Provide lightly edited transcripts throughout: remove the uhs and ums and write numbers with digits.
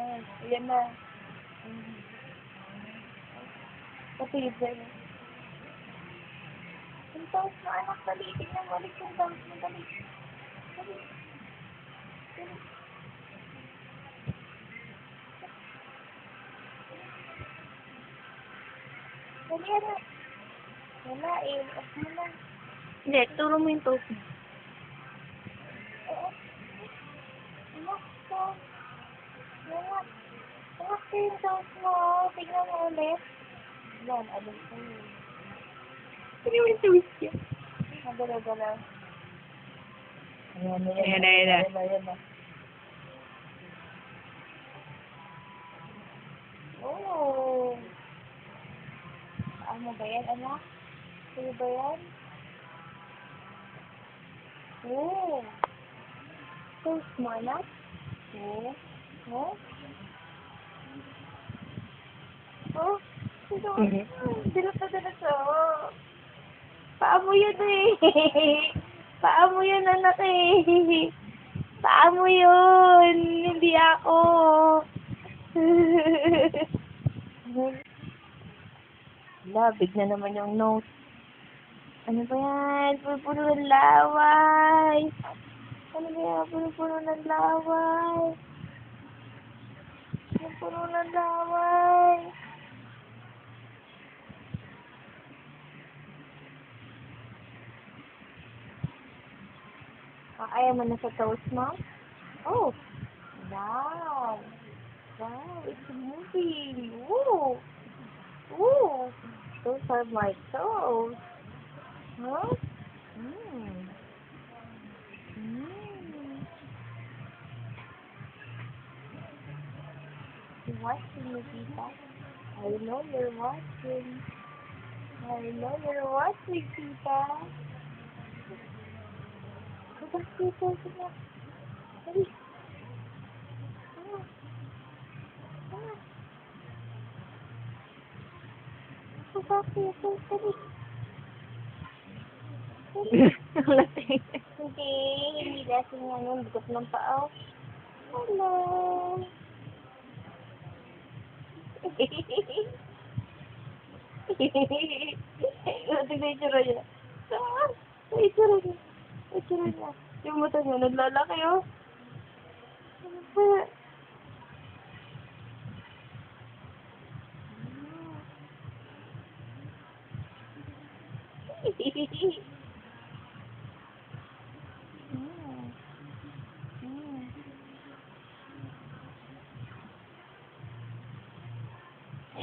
Ayan na. Patibay na. Ang taos na anak, dali. Tingnan mo ulit yung taos mo, dali. Dali. Dali. Dali, anak. Wala eh. Off mo na. Hindi, turo mo yung toast mo. Oo. Anak, taos. Anak. Anak, yung taos mo. Tingnan mo ulit. Yan, alam ko yun. Hindi mo yung toast yun. Nagalaw-galaw. Ayan, Ayan na, ayan na. Ayan na. Oh. Ano ba yan, anak? Ano ba yan? Oh. Toast mo, anak? Oh. Oh? Oh? Ito. Dilat na dilat siya. Oh. Paa mo yun eh. Paa mo yun, anak eh. Paa mo yun. Hindi ako. Labig na naman yung nose. Ano ba yan? Puno ng laway. Ano ba yan? Puno ng laway. Puno ng laway. Ayaw mo na sa toast mo? Oh. Wow. Wow. It's moving. Ooh. Ooh. Those are my toes. Huh? Mmm. Mmm. You're watching me, Tita. I know you're watching. I know you're watching, Tita. Go back to your toes again. Dali. Ah. Ah. Go back to your toes, dali. Ang lasing. Hindi lasing nga nun. Bigot ng paa. Hello. Tignan yung tsura niya. Saan? Ay, tsura niya. Ay, tsura niya. Yung mata niya, naglalaki, oh. Ano ba?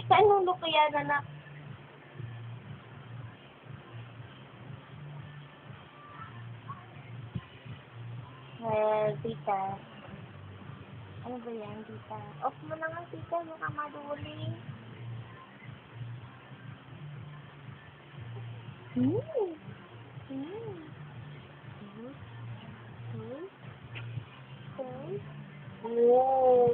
Saan nung look kaya, anak? Well, tita. Ano ba yan, tita? Off mo na nga, tita. Baka maduling. Oh.